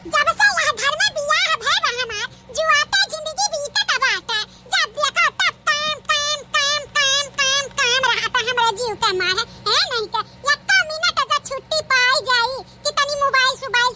जब से यह घर में बियाह भय बा हमार जुआते जिंदगी बीतत बाटे। जब देखो तब काम रहता हमरा जीव के मारे है नहीं के एक मिनट जो छुट्टी पाई जाई कि तनी मोबाइल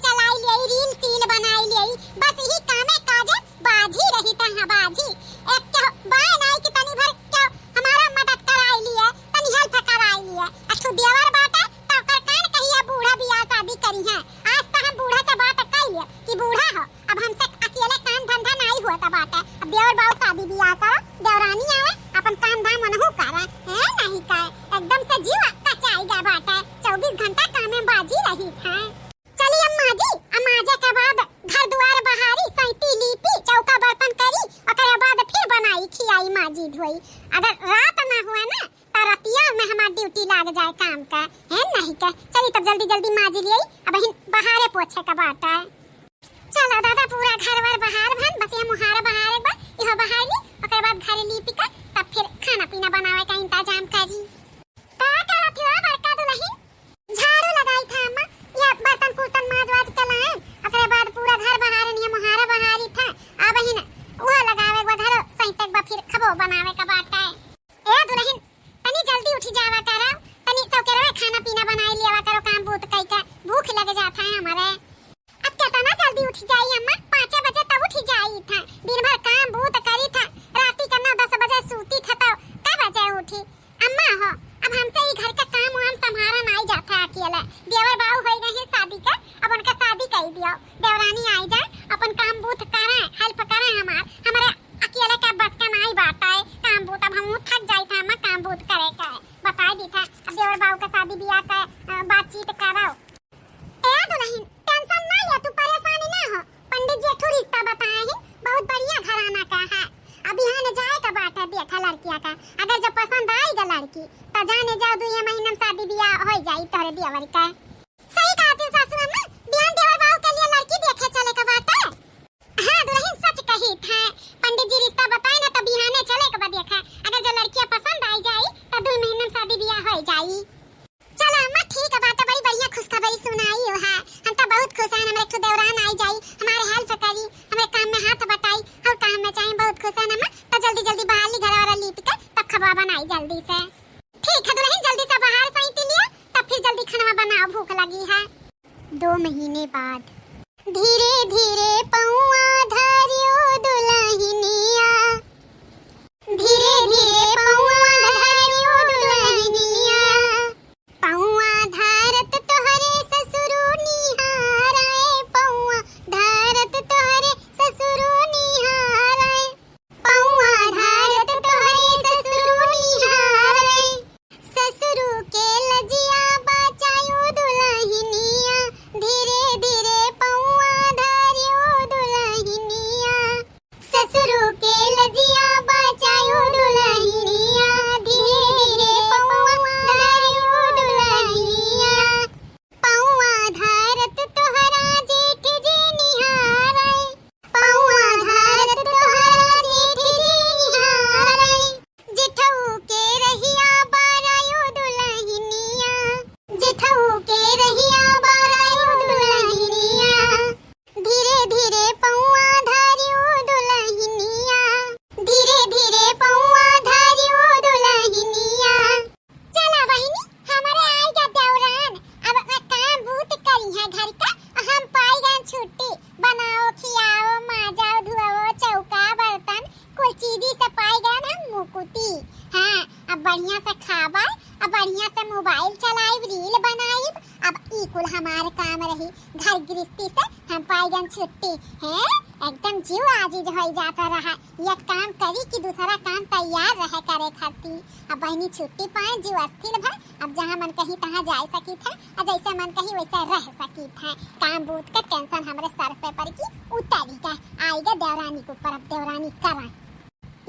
चलाई लेई रील सील बनाई लेई बस यही कामे काजे बाजी रही त बाजी एक के बाय नहीं कि तनी भर के हमारा मदद कराई लिए तनी हेल्प कराई लिए अठू देवर बाटे तो कर कान कहिया बूढ़ा बियाह शादी करी है। आज तो हम बूढ़ा से बात कइले कि बूढ़ा हो अब हमसे अकेले काम धंधा नहीं होता बाटे। अब देवर बाऊ शादी बियाह करो देवरानी आवे अपन काम धाम मनहु करे है नहीं का एकदम से जीव कचाई गया बाटे 24 घंटा काम में बाजी रही है। चलिए अम्मा जी अम्माजे के बाद घर द्वार बहारी सैती लीपी चौका बर्तन करी ओकरे बाद फिर बनाई खियाई माजी धोई। अगर रात ना हुआ ना तो रतिया में हमार ड्यूटी लाग जाए काम का है नहीं का। चली तब जल्दी माजी लियई अब बहारे पोछे का बाटा चलो दादा पूरा घर वर बहार भन बस ये मुहारा बहारे बा इहो बहार ली ओकरे बाद घर लीपी का तब फिर खाना पीना बनावे का इंतजाम करी। का करत हो बड़का दुल्हन झाड़ू लगाई था अम्मा ये बर्तन कुर्तन माज के लाए ओकरे बाद पूरा घर बहारे नहीं मुहारा बहारी था अब ही ना वो लगावे वो घर सैतक बा फिर खबो बनावे का बाटा है। ए दुल्हन तनी जल्दी उठी जावा करो तनी सौकेरे खाना पीना बनाई लियावा करो काम बूत कई का भूख लग जाता है हमारे। अब कितना जल्दी उठ जाई अम्मा 5 बजे तब उठ जाई था दिन भर काम बूत करी था राती का 9-10 बजे सूती था तो कब बजे उठी अम्मा हो अब हमसे ही घर का काम हम संभारा नहीं जाता अकेले। देवर बाऊ हो गए हैं शादी का अब उनका शादी कर दियो देवरानी आई जाए अपन काम बूत करे हेल्प करे हमारे अकेले का बस का नहीं बात है काम बूत अब हम थक जाई था अम्मा काम बूत करे का बता दी था अब देवर बाऊ का शादी ब्याह का बातचीत कराओ। ए दुल्हन टेंशन ना ले तू परेशानी ना हो पंडित जी ठू रिश्ता बताए हैं बहुत बढ़िया घराना का है। अब यहाँ ने जाए का बात है देखा लड़किया का अगर जब पसंद आएगा लड़की तो जाने जाओ 2 महीने में शादी ब्याह हो जाए तोरे देवर का। सही कहती हो सासू अम्मा बिहान देवर बाबू के लिए लड़की देखे चले का बात है। हां दुल्हन सच कही था पंडित जी रिश्ता बताए ना तो बिहाने चले का देखा अगर जो लड़कियां पसंद आई जाए तो 2 महीने में शादी ब्याह हो जाए। चलो अम्मा ठीक है बात बड़ी बढ़िया खुशखबरी सुनाई हो है हम तो बहुत खुश हैं हमारे तो देवरान आई जाई हमारे हेल्प करी हमारे काम में हाथ बटाई और काम में चाहिए बहुत खुश है अम्मा तो जल्दी बाहर ली घर वाला लीप के तब खबा बनाई जल्दी से। ठीक है दुल्हन जल्दी से बाहर सैती लिया तब फिर जल्दी खाना बनाओ भूख लगी है। 2 महीने बाद धीरे धीरे पौआ धरियो दुल्हनिया धीरे धीरे पौआ धरियो दुल्हनिया पौआ धारत तोहरे ससुरो निहाराए पौआ धारत तोहरे ससुरो निहाराए पौआ धारत तोहरे ससुरो निहाराए ससुरो के लजिया बचायो दुल्हनिया धीरे धीरे पौआ धरियो दुल्हनिया ससुरो के लजिया बचायो दुल्हनिया धीरे धीरे पौआ धरियो दुल्हनिया पौआ धारत तोहरा जेठ जी निहाराए पौआ धारत तोहरा जेठ जी निहाराए जेठऊ के रहिया बारायो दुल्हनिया जेठऊ के रहिया बारायो दुल्हनिया धीरे धीरे पौआ धरियो दुल्हनिया धीरे धीरे पौआ धरियो दुल्हनिया। चला बहिनी हमारे आएगा देवरान अब काम बूत करी है घर का हम पाई गए छुट्टी बनाओ खियाओ माजाओ धुआओ चौका बर्तन कोई चीज से पाई गए ना मुकुटी। हाँ अब बढ़िया से खावा अब बढ़िया से मोबाइल चलाई रील बनाई अब ई कुल हमारे काम रही घर गृहस्थी से हम पाई गए छुट्टी है एकदम जीव आजीज हो जाता रहा ये काम करी कि दूसरा काम तैयार रहे करे खाती। अब बहनी छुट्टी पाए जीव अस्थिर भा अब जहाँ मन कहीं तहाँ जा सकी था और जैसे मन कहीं वैसे रह सकी था काम बूत का टेंशन हमारे सर पे पर की उतारी का आएगा देवरानी को पर अब देवरानी करा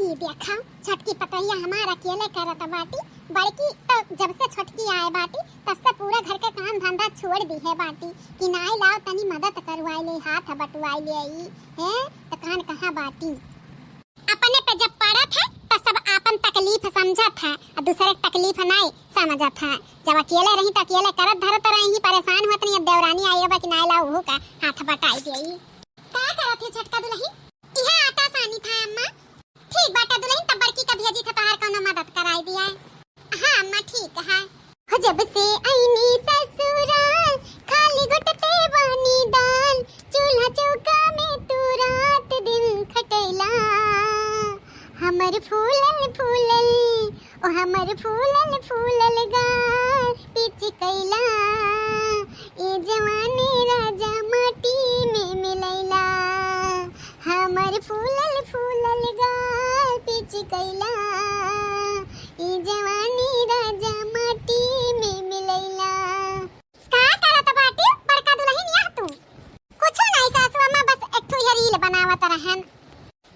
ई देखा छटकी पतैया हमारा अकेले करत बाटी बड़की तो जब से छटकी आए बाटी तब से पूरा घर का काम धंधा छोड़ दी है बाटी कि नाई लाओ तनी मदद करवाई ले हाथ बटवाई ले आई है तो कान कहाँ बाटी अपने पे जब पड़ा था तो सब आप अपन तकलीफ समझत है और दूसरे की तकलीफ नहीं समझत है। जब अकेले रही तो अकेले करत धरत रही, परेशान होत नहीं। अब देवरानी आई बा कि ना ला ओहू का हाथ बटाई देई। का करत है छोटका दुल्हन? इहा आटा सानी था अम्मा। ठीक बाटा दुल्हन, तब बड़की का भेजी था तोहार कोनो मदद कराई दिया। हां अम्मा ठीक है। हो जब से आईनी ससुराल खाली घुटते बानी दाल, चूल्हा चौका में तू रात दिन खटेला। हमर फूलल फूलल ओ हमर फूलल फूलल गाल पिच कैला, ए जवानी राजा माटी में मिलैला। हमर फूलल फूलल गाल पिच कैला, ए जवानी राजा माटी में मिलैला। का करत बाटी बड़का दुल्हन? यह तू कुछ नहीं सासू अम्मा, बस एक ठो रील बनावत रहन।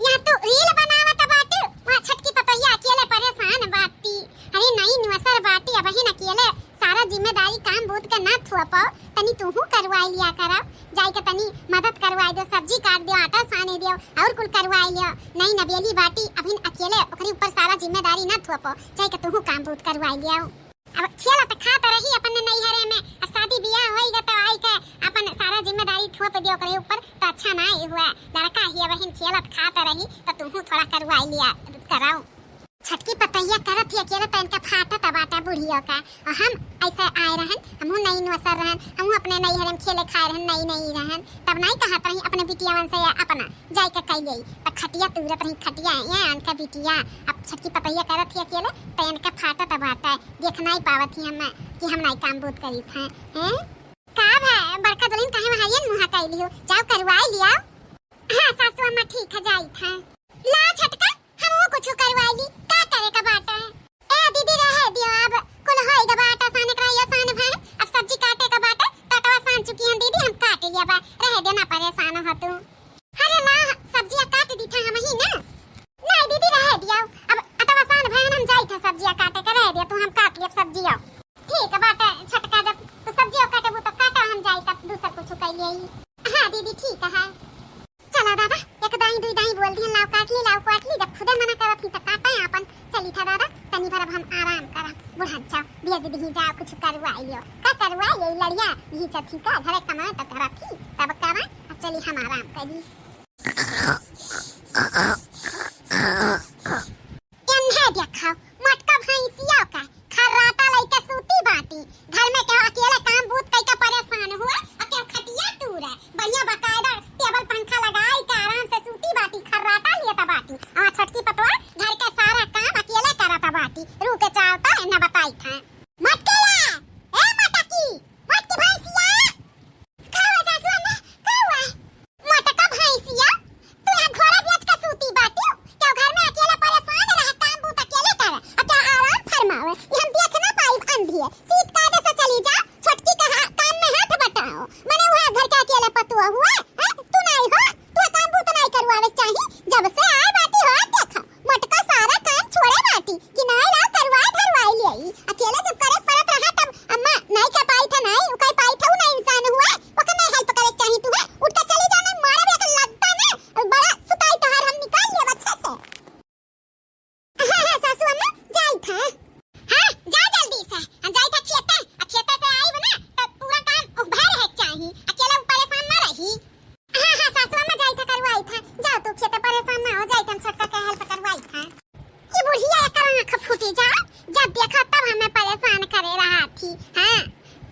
यह तो रील बनावत बाटी, वहां छटकी पतैया अकेले परेशान बाटी। अरे नहीं निवसर बाटी, अब ही अकेले सारा जिम्मेदारी काम बूत के ना थुआ पाओ, तनी तूहू करवाई लिया करा। जाई के तनी मदद करवाई दो, सब्जी काट दियो, आटा साने दियो और कुल करवाई लियो। नहीं नबेली बाटी, अभी अकेले ओकरी ऊपर सारा जिम्मेदारी ना थुआ पाओ, जाई के तूहू काम बूत करवाई लियो। अब खेला त खाता रही अपन नैहरे में, अब शादी बियाह होई ग त आई के अपन सारा जिम्मेदारी थोप दियो ओकरे ऊपर, तो अच्छा ना हुआ। लड़का ही बहन खेलत खाता रही तो तूहू थोड़ा करवाई लिया कराओ। छटकी पतैया करत ही अकेले तन के फाटत बाटा बुढ़ियो का। और हम ऐसे आए रहन, हमहू नहीं नसर रहन, हमहू अपने नैहरे में खेले खाए रहन, नहीं रहन। तब नहीं कहत रही अपने बिटियावन से अपना जाई के कइले त खटिया तुरत रही, खटिया या अनका बिटिया। अब छटकी पतैया करत ही अकेले तन के फाटत बाटा, देख नहीं पावत ही हम कि हम नहीं काम बूत करी था। हैं का है बड़का दुल्हन कहे वहां मुहा कइली हो, जाओ करवाई लिया। हां सासू अम्मा ठीक है जाई था। ला छटका हमहू कुछ करवाई ली, का करे का बाटा है। ए दीदी रहे दियो, अब कुल होई ग बाटा साने करा यो साने भाई। अब सब्जी काटे का बाटा टटवा सान चुकी है दीदी, हम काट लिया बा, रह देना परेशान हो तू। अरे ला सब्जियां काट दी था हम ही ना। नहीं दीदी रह दियो, अब अटवा सान भाई हम जाई था सब्जियां काटे के, रह दियो तू, हम काट लिया सब्जियां। ठीक है बाटा छटका, जब तू सब्जियां काटेबू तो काटा, हम जाई तब दूसर कुछ कइले। हां दीदी ठीक है। चला दादा एक दाई दुई दाई बोल दिया, लाव काट ली, जब खुदे मना करत ही त काटा अपन चली था दादा। तनी भर हम आराम करा, बुढ़त जाओ बेज दी जाओ, कुछ करवाई लियो। का करवाई ये लड़िया यही चथी का घरे कमाए त करत थी, तब करा अब चली हम आराम करी। एन्हे देखो मटका भैंसिया का खर्राटा लइका सूती बाटी, घर में के अकेले काम बूत कई के परेशान हुआ, अकेले खटिया टूरा बढ़िया बकायदा टेबल पंखा लगाई के आराम से सूती बाटी, खर्राटा लिया बाटी। और छटकी पतवा घर के सारा काम अकेले करता बाटी, रू के चावता एने बताई था। मटकेला ए मटकी मटकी भैंसिया खावा सासू अम्मा खावा। मटका भैंसिया तू यहाँ घोड़ा बेच के सूती बाटी, क्या घर में अकेले परेशान रह, काम बूत अकेले कर, और क्या आराम फरमावे। ये हम देख ना पाई अंधी है, सीट कायदे से चली जा, छटकी का काम में हाथ बटाओ। मैंने वहां घर के अकेले पतुआ हुआ है, तू नहीं हो, तू काम बूत नहीं करवावे चाहिए। जब से आए बाटी हो देखो मटका सारा काम छोड़े बाटी कि नहीं ला करवाए धरवाई ले, अकेले जब करे पड़त रहा तब अम्मा नहीं कर पाई था, नहीं उकाई पाई था, नहीं इंसान हुआ ओके नहीं हेल्प करे चाहिए। तू है उठ के चली जाना, मारा भी लगता ना बड़ा सुताई तोहार हम निकाल लिया बच्चे से। हां सासू अम्मा जाई था। हां जा जल्दी से, हम जाई था खेते, खेते से आई बना तो पूरा काम भर है चाहिए, अकेले परेशान ना रही। हां सासू अम्मा जाई था करवाई था, जाओ तू खेते परेशान ना हो, जाई हम सबका के हेल्प करवाई था। ये बुढ़िया कर आंख फूटी जा, जब देखा तब हमें परेशान करे रहा थी। हां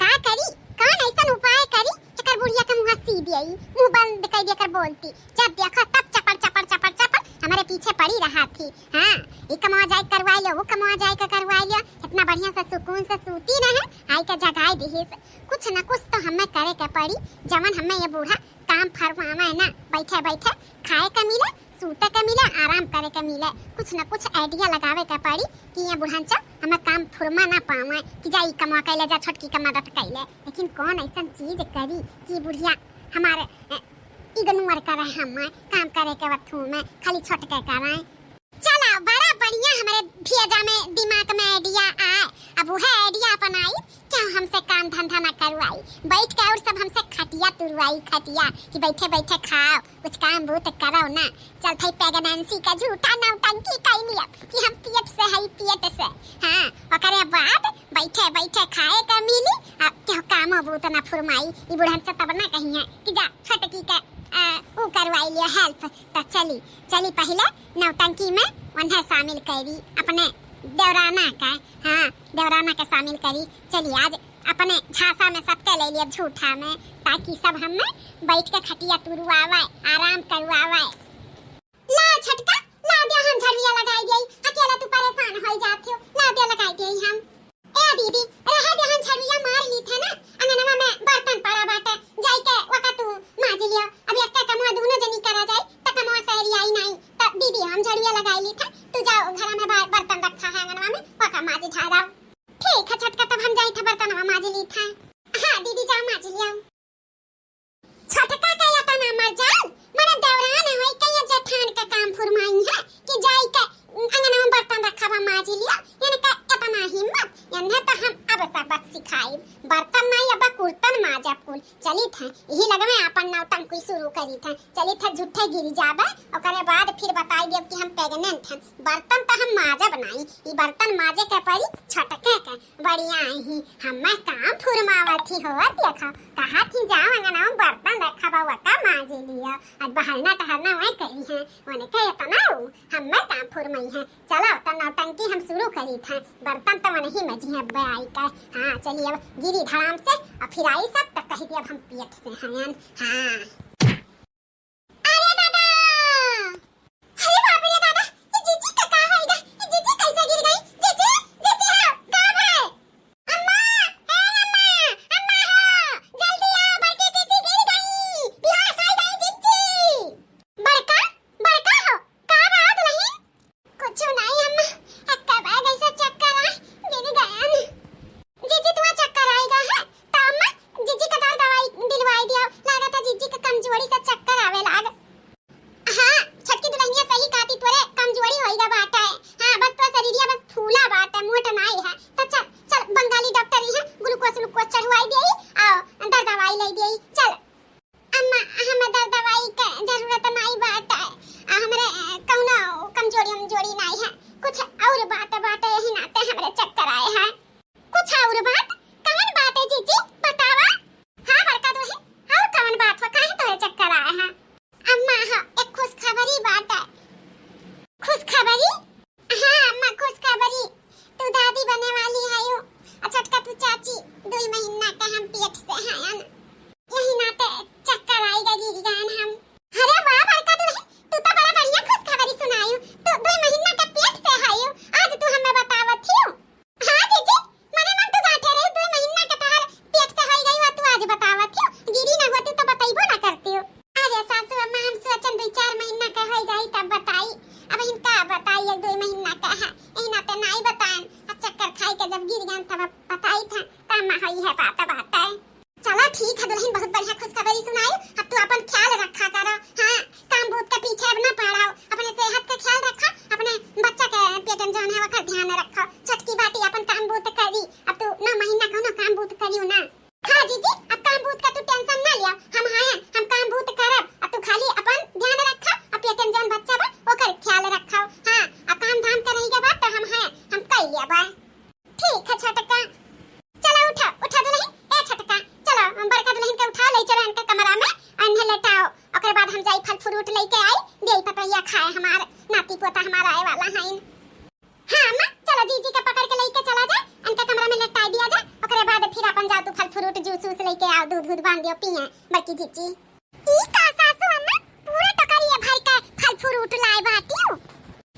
का करी, कौन ऐसा उपाय करी एकर बुढ़िया के मुंह सी देई, मुंह बंद कर देकर बोलती, जब देखा तब चपड़ चपड़ चपड़ चपड़ हमारे पीछे पड़ी रहा थी। हां ये कमा जाए करवाई लो, वो कमा जाए का करवाई लो, इतना बढ़िया से सुकून से सूती रहे, आई का जगाई दी कुछ न कुछ तो हमें करे के पड़ी। जमन हमें ये बूढ़ा काम फरमावे ना, बैठे बैठे खाए का मिले, सूते का मिले, आराम करे का मिले, कुछ न कुछ आइडिया लगावे का पड़ी कि ये बुढ़ांचा हमें काम फुरमा ना पावे कि जाई कमा कैले जा छटकी का मदद कैले। लेकिन कौन ऐसा चीज करी कि बुढ़िया हमारे इग्नोर करे, हम काम करे के वक्त में खाली छटके करे। चला बड़ा बढ़िया हमारे भेजा में दिमाग में आइडिया आए, अब वो है आइडिया अपनाई क्या हमसे काम धंधा ना करवाई, बैठ के और सब हमसे खटिया तुरवाई, खटिया कि बैठे बैठे खाओ, कुछ काम वो तो करो ना। चल भाई प्रेगनेंसी का झूठा नौटंकी कई लिया कि हम पेट से है पेट से। हाँ ओकरे बाद बैठे बैठे खाए का मिली, अब क्यों काम वो तो ना फुरमाई। ई बुढ़न से तब ना कही है कि जा छोटकी का वो करवाई लिया हेल्प। तो चली पहले नौटंकी में उन्हें शामिल करी अपने देवराना का। हाँ देवराना के शामिल करी। चलिए आज अपने झांसा में सबके ले लिया झूठा में, ताकि सब हमें बैठ के खटिया तुरवावे, आराम करवावे। ला छटका ला दे, हम झड़िया लगाई गई, अकेला तू परेशान हो जाती हो, ला दे लगाई गई हम। ए दीदी रह दे, हम झड़िया मार ली थे ना, अंगनवा में बर्तन पड़ा बाटे, जाई के वका तू माज लियो। अब एक कमवा दोनों जनी करा जाए त कमवा सही आई नहीं। त दीदी हम झड़िया लगाई ली थे, तू जाओ घर में बर्तन रखा है अंगनवा में, वका माज झाड़ाओ। ठीक है छटका, तब हम जाई थे बर्तनवा माज ली था। हां दीदी जाओ माज लियो। छटका का या तना मर जाओ, मने देवरान होई के ये जेठान का काम फुरमाई है कि जाई के अंगनवा में बर्तन रखा माज लिया। यानी का इतना हिम्मत, यानी तो हम अब सबक सिखाई, बर्तन नहीं अब कुर्तन माजा फूल। चली थे यही लगमे अपन नौटंकी शुरू करी थे, चली थे झूठे गिर जाबे, ओकरे बाद फिर बताई देब कि हम प्रेग्नेंट हैं। बर्तन तो हम माजा बनाई, ई बर्तन माजे के परी छटके के बढ़िया ही हमें काम फुरमावती हो। देखो कहा थी जाओ अंगना में बर्तन रखा बाबा का माज लिया, आज बहरना टहरना वही करी है, उन्हें कहे इतना हमें काम फुरमाई है। चलो तो नौटंकी हम शुरू करी थे, बर्तन तो नहीं मजी है बाई का। हाँ चलिए अब गिरी धड़ाम से और फिर आई सब तक कही थी अब हम पेट से हैं। हाँ अरे दादा, अरे बाप रे दादा, ये जीजी का कहाँ होएगा, ये जीजी कैसे गिर गई? जीजी जीजी हाँ कहाँ है? अम्मा अम्मा हो जल्दी आओ, बड़की जीजी गिर गई, बेहोश हो गई जीजी। बड़का हो कहाँ बात नहीं? कुछ नहीं अम्मा, अक्का बैग ऐसा चक्कर आ गिर गया। जीजी तुम्हें चक्कर आएगा है तो अम्मा जीजी का दवाई दिलवाई दिया, लगा था जीजी का कमजोरी से चक्कर आवे लाग। हाँ छटकी दुल्हनिया सही कहती, तोरे कमजोरी होएगा बाटा है। हाँ बस तो शरीरिया बस फूला बाटा, मोट नहीं है। तो चल बंगाली डॉक्टर ही है, ग्लूकोज चढ़वाई देई और दर्द दवाई ले देई। चल अम्मा हमें दर्द दवाई का जरूरत नहीं बाटा है, हमरे कौनो कमजोरी नहीं है, कुछ और बात यही नाते हमरे चक्कर आए हैं। कुछ और बात? कौन बात है जीजी बतावा? हाँ बड़का तो है, और कौन बात हो, काहे तोरे चक्कर आए हैं? अम्मा हाँ एक खुशखबरी बात है। खुशखबरी? हाँ अम्मा खुशखबरी, तू दादी बनने वाली है यो, छटका तू चाची 2 महीना का हम पेट से हैं ना, यही नाते चक्कर आएगा गिर गए हम। अरे वाह बड़का तू तो बड़ा बढ़िया खुशखबरी सुनाई, तू 2 महीना का पेट से है यो, आज तू हमें बतावत थी। हाँ जीजी मने मन तो गाठे रही, 2 महीना का तहार पेट से होई गई वा, तू आज बतावत थी, गिरी ना होती तो बताइबो ना करती हो। अरे सासू अम्मा हम सोचन 2-4 महीना का हो जाई तब बताई, अब इनका बताई 2 महीना का है, यही नाते नहीं बताएं। अब चक्कर खाई के जब गिर गए तब बताई था, तब होई है बात है। चलो ठीक है दुल्हन, बहुत बढ़िया खुशखबरी सुनाई, अब तू अपन ख्याल रखा करो। हाँ काम भूत के पीछे अब ना पड़ाओ, अपने सेहत का ख्याल रखो, अपने बच्चा के पेटन जौन है वका ध्यान रखो। छटकी बाटी अपन काम भूत करी, अब तू 9 महीना का ना काम भूत करियो ना। हाँ जीजी अब काम भूत का तू टेंशन ना लिया, हम हैं, हम काम भूत करब, अब तू खाली अपन ध्यान रखो और पेटन जौन बच्चा बा ओकर ख्याल रखो। हाँ अब काम धाम करे के बाद तो हम हैं, हम कर लिया बा। ठीक है छटका, चलो उठा दुल्हन, ए छटका चलो हम बड़का दुल्हन के उठा ले चलो इनके कमरा में, अन्हे लेटाओ, ओकर बाद हम जाई फल फ्रूट लेके आई, देई पतैया खाए, हमार नाती पोता हमारा आए वाला है। हाँ अम्मा चलो जीजी के पकड़ के लेके चला जा, इनके कमरा में लेटाई दिया जा, ओकरे बाद फिर अपन जा तू फल फ्रूट जूस लेके आओ, दूध बांध दियो पिए बड़की जीजी। ई का सासू अम्मा पूरा टकरिया भर के फल फ्रूट लाए बाटियो।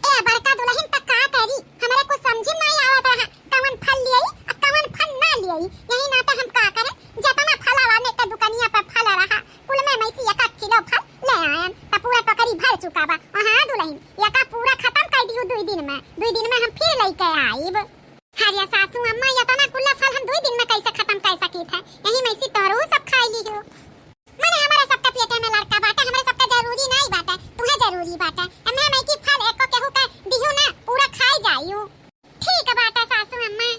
ए बड़का दुल्हन तक का करी, हमरे को समझ नहीं आवत है कवन फल लियई और कवन फल ना लियई, यही ना तो हम का करे, जतना फल वाले के दुकानिया पे फल रहा कुल में मैसी 1 किलो फल ले आयन, त पूरा टकरी भर चुका बा। हां दुल्हन यका पूरा खत्म कर दियो 2 दिन में हम फिर लेके आईब। हरिया सासू अम्मा इतना कुल्ला फल हम 2 दिन में कैसे खत्म कर सकी थे, यही मैसी तोरो सब खाई लियो। माने हमारे सबका पेटे में लड़का बाटा, हमरे सबका जरूरी नहीं बाटा, तुहे जरूरी बाटा, हमें मैं की फल एको केहू का दियो ना पूरा खाई जाइयो। ठीक बाटा सासू अम्मा।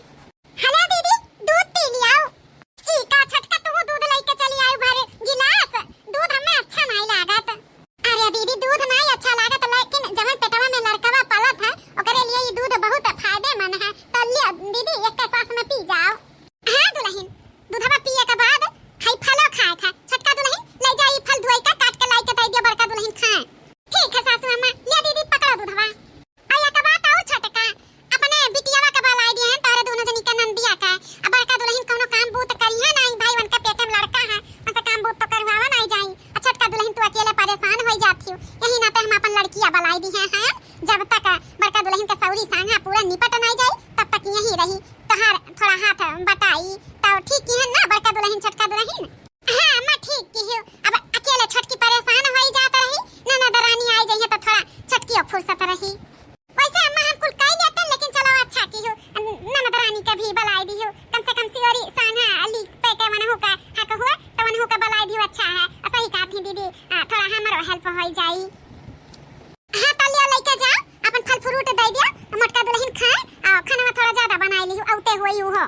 हमारो हेल्प हो जाई। हां त ले लइका जा अपन फल फ्रूट दे दिया, मोटका दुल्हन खाए आ खाना में थोड़ा ज्यादा बनाई ली औते होई हो।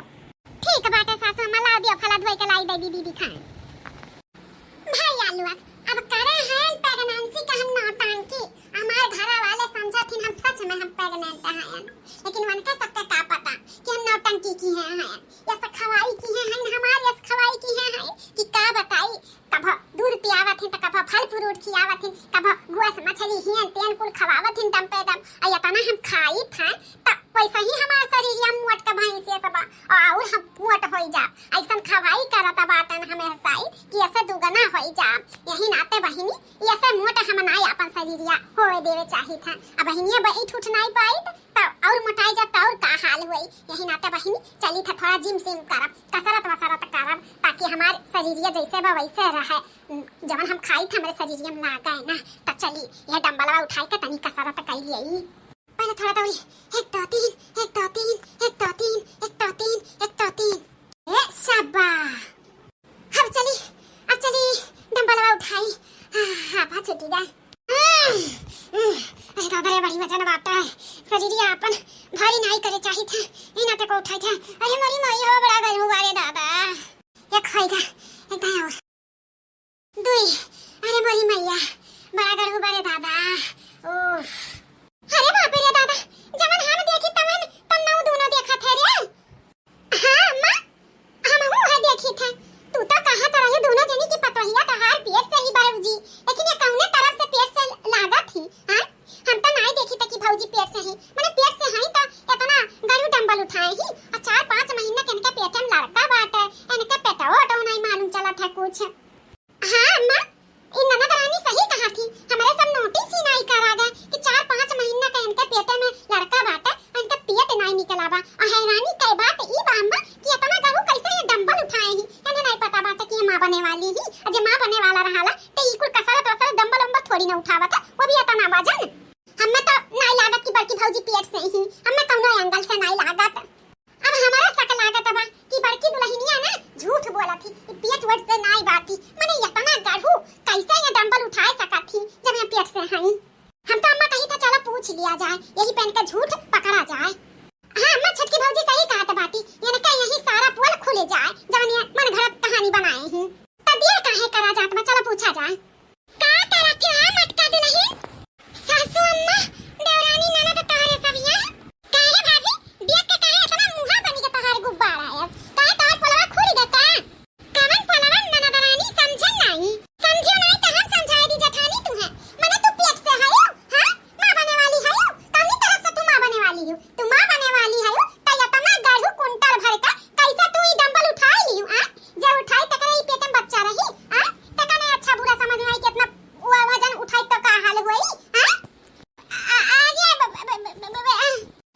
ठीक बाटे सासू अम्मा ला दियो फला धोई के लाई दे दीदी खाए। भाई आलूआ अब करे हैं प्रेगनेंसी का हम नौटंकी, हमारे घर वाले समझथिन हम सच में हम प्रेग्नेंट हैं, लेकिन उनके सबका का पता कि हम नौटंकी की हैं या सखवाई की हैं हमारे सखवाई की हैं कि का बताई। कब दूध पियावत हैं तो कब फल फ्रूट खियावत हैं, कब गोस मछली हियन तेन कुल खवावत हैं दम पे दम। आ तना हम खाई था त वैसा ही हमारा शरीर हम मोट का भैंस से सब और हम मोट होई जा। ऐसा खवाई करत बाटन हमें हसाई कि ऐसे दुगना होई जा। यही नाते बहिनी ऐसे मोट हम नाई अपन शरीरिया होए देवे चाही था। अब बहिनिया बैठ उठ नहीं पाई तो और मोटाई जा तो और का हाल होई। यही नाते बहिनी चली था थोड़ा जिम सिम करब, कसरत वसरत करब ताकि हमारे शरीरिया जैसे बा वैसे रहे। जब हम खाई था हमारे शरीरिया में ना गए ना तो चली ये डंबलवा उठाई के तनी कसरत कर लियई। पहले थोड़ा दौड़ी 1 2 3 1 2 3 1 2 3 1 2 3 1 2 3 ए शाबाश। अब चली डंबलवा उठाई। हां बात छुट्टी दा। अरे दादा रे बड़ी वजन बात है शरीरिया अपन भारी नहीं करे चाही था ई नाते को उठाई था। अरे मरी मई हो बड़ा गजब बारे दादा एक खाएगा एक दाया और दुई। अरे मरी मैया बड़ा गजब बारे दादा। ओह अरे बाप रे दादा जवन हम देखी तवन तन्ना दोनों देखा थे रे। हां अम्मा हम है देखी थे तू तो कहां तरह ये दोनों जनी की पतोहिया तहार पेट से ही बाबूजी, लेकिन ये कौने तरफ से पेट से लागा थी। हां हम तो नहीं देखी था कि भौजी पेट से ही माने पेट से हई तो इतना गरु डंबल उठाए ही और 4-5 महीना के इनके पेट में लड़का बाटे इनके पेटवा तो नहीं मालूम चला था कुछ। हां अम्मा इन ननद रानी सही कहा थी, हमारे सब नोटिस ही नहीं करा गए कि 4-5 महीना का इनके पेट में लड़का बाटे इनका पेट नहीं निकलावा। और हैरानी के बात ई बा अम्मा कि इतना गरु कैसे ये डंबल उठाए ही इन्हें नहीं पता बाटे कि ये मां बने वाली ही। और जे मां बने वाला रहला तो ई कुल कसरत वसरत डंबल उंबल थोड़ी ना उठावत वो भी इतना वजन। हमें तो नहीं लागत कि बड़की भौजी पेट से ही हमें कौनो एंगल से नहीं लागत। अब हमारा शक लागत बा कि बड़की दुल्हनिया ना झूठ बोला थी पेट वट से नहीं बाटी माने इतना गरु कैसे ये डंबल उठाए सकत थी जब ये पेट से हई। हम तो अम्मा कही था चलो पूछ लिया जाए यही पेन का झूठ पकड़ा जाए। हां अम्मा छटकी भौजी सही कहत बाटी यानी का यही सारा पोल खुले जाए जवन ये मन घरत कहानी बनाए हैं तब ये काहे करा जात में चलो पूछा जाए। का करत है मटका दुल्हन सासू अम्मा देवरानी ननद तोहरे सब यहाँ काहे भाभी देख के काहे इतना मुंहा बनी के तोहर गुब्बारा है काहे तोहर पोलवा खुल गता कवन पोलवा ननद रानी समझन नहीं समझियो नहीं तो हम समझाए दी जेठानी तू है माने तू पेट से है हां मां बने वाली है कौनी तरफ से तू मां बने वाली हो तू मां बने वाली है त इतना गरहु कुंटल भर का कैसे तू ई डंबल उठा लियो आ जब उठाई त करे ई पेट में बच्चा रही आ त कने अच्छा बुरा समझ में आई कितना वजन उठाई तो का हाल होई। हां आगे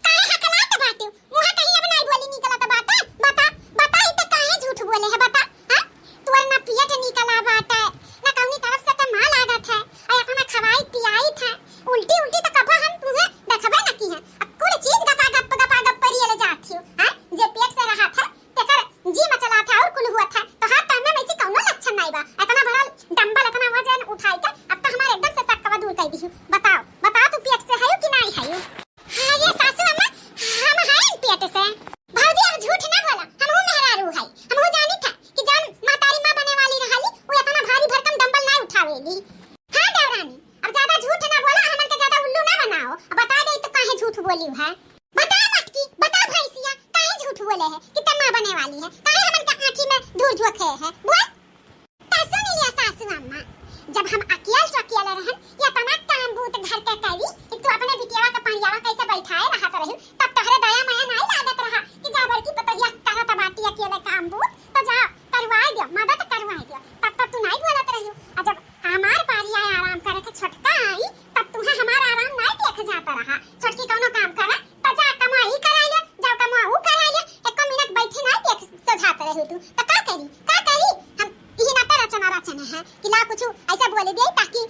काहे हकलात बाटू मुंह कहीं अब नहीं बोली निकलत बाटा बता ही तो काहे झूठ बोले है बता। हां तू ना पेट निकला बाटा ना कौनी तरफ से तो मां लागत है और अपना खवाई पियाई था उल्टी तो कभा हम तुम्हें देखबे न की है अब कुल चीज गपा गप परिए ले जाती हो। हां जे पेट से रहा था तेकर जी मचला था और कुल हुआ था तो हाथ करने में से कौनो लक्षण नहीं बा इतना बड़ा डंबल इतना वजन उठाई के अब तो हमारे एकदम से शक दूर कर दी। बताओ तू पेट से है कि नहीं है। हां ये सासू अम्मा हम हैं पेट से भौजी अब झूठ ना बोला हम हो मेहरारू है हम हो जानी था कि जब मातारी मां बने वाली रहली वो इतना भारी भरकम डंबल ना उठावेली। हां देवरानी अब ज्यादा झूठ ना बोला हमन के ज्यादा उल्लू ना बनाओ बता दे तो काहे झूठ बोली है बता मटकी बता भैंसिया काहे झूठ बोले है कि तुम मां बने वाली है काहे हमन के आंखी में धूल झोंके है बोल कैसे नहीं लिया सासू अम्मा जब हम अकेले रहन या तना काम बूत घर के करी तो अपने बिटियावा का पानियावा कैसे बैठाए रहा करहु तब तोहरे दया माया नहीं लागत रहा कि जा बड़की पतहिया करत बाटी अकेले काम बूत तो जा करवाई दियो मदद करवाई दियो तब तू नहीं बोलत रही। और जब हमार पारी आए आराम करे के छोटका आई तब तुम्हें हमार आराम नहीं देख जाता रहा छोटकी कोनो काम करे तो जा कमाई कराई ले जाओ कमाऊ कराई ले 1 मिनट बैठी नहीं देख सुझाते रही तू तो का करी हम यही ना रचना है कि ला कुछ ऐसा बोले दे ताकि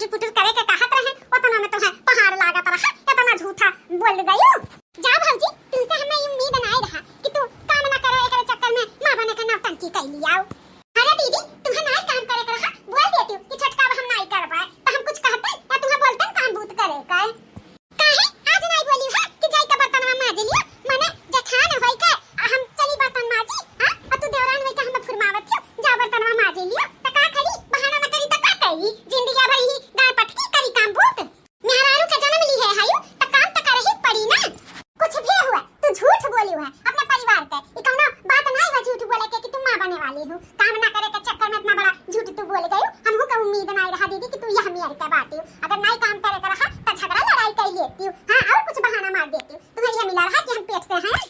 पुटुर पुटुर करे के कहत रहे ओतना में तुम्हें पहाड़ लागत रहा इतना झूठा बोल गयो। जा भौजी तुमसे हमें उम्मीद नहीं रहा कि तू काम ना करे एकरे चक्कर में मां बने का नौटंकी कर लिया। अरे दीदी तुम्हें नहीं काम करे के रहा बोल देती कि छोटका हम नहीं कर पाए तो हम कुछ कहते या तुम्हें बोलते काम भूत करे का काहे आज नहीं बोली है कि जाई का बर्तन में माज लियो माने जखान होई के हम चली बर्तन माजी हां और तू देवरान होई के हम फुरमावत हो जा बर्तन में माज लियो त का खली बहाना न करी त का करी जिंदगी भर ही गाय पटकी करी काम भूत मेहरारू का जन्म ली है हायो त काम त करे ही पड़ी ना। कुछ भी हुआ तू झूठ बोली है अपने परिवार के ई कौनो बात नहीं है झूठ बोले के कि तुम मां बने वाली हो काम ना करे के चक्कर में इतना बड़ा झूठ तू बोल गई हमहू का उम्मीद नहीं रहा दीदी कि तू यह मेरे के बात हो अगर नहीं काम करे के रहा त झगड़ा लड़ाई कर लेती हूं हां और कुछ बहाना मार देती हूं तुम्हें यह मिला रहा कि हम पेट से हैं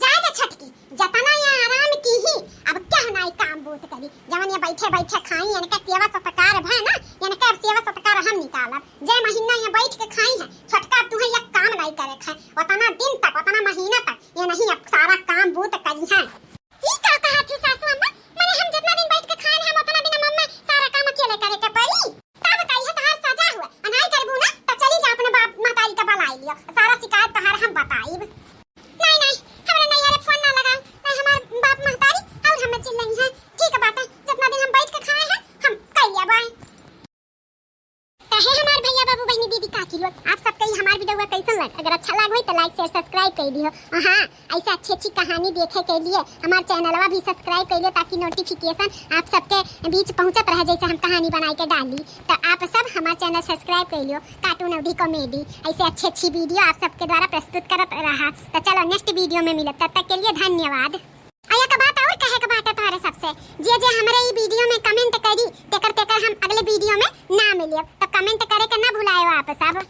ज्यादा छटकी जतना या आराम की ही अब क्या नहीं काम बूत करी जवन ये बैठे बैठे खाई यानी का सेवा सत्कार है ना यानी का सेवा सत्कार हम निकालब जे महीना ये बैठ के खाई है छटका तुम्हें ये काम नहीं करे खाए उतना दिन तक उतना महीना तक ये नहीं अब सारा काम बूत करी है ई का कहा थी सासू अम्मा माने हम जितना दिन बैठ के खाए हम उतना दिन मम्मा सारा काम अकेले करे के पड़ी तब कही है तहार सजा हुआ अनाई करबू ना तो चली जा अपने बाप माताई का बुलाई लियो सारा शिकायत तहार हम बताईब। नहीं नहीं हमरा नहीं यार फोन ना लगाओ ना हमार बाप महतारी और हमें चिल्लाई है ठीक है बात है जितना दिन हम बैठ के खाए हैं हम कर लिया बाय कहे हमार भैया बाबू बहनी दीदी काकी लोग आप सबके हमार वीडियो कैसन लग अगर अच्छा लग हो तो लाइक शेयर सब्सक्राइब कर दियो और हां ऐसे अच्छी कहानी देखे के लिए हमार चैनलवा भी सब्सक्राइब कर लियो ताकि नोटिफिकेशन आप सबके बीच पहुंचत रहे जैसे हम कहानी बनाई के डाली तो आप सब हमार चैनल सब्सक्राइब कर लियो कार्टून अवधि कॉमेडी ऐसे अच्छी वीडियो आप सबके द्वारा प्रस्तुत करत रहा तो चलो नेक्स्ट वीडियो में मिलत तब तक के लिए धन्यवाद। आया का बात और कहे का बात है तुम्हारे सबसे जे हमारे ई वीडियो में कमेंट करी तेकर हम अगले वीडियो में ना मिलिए तो कमेंट करे के ना भुलायो आप सब।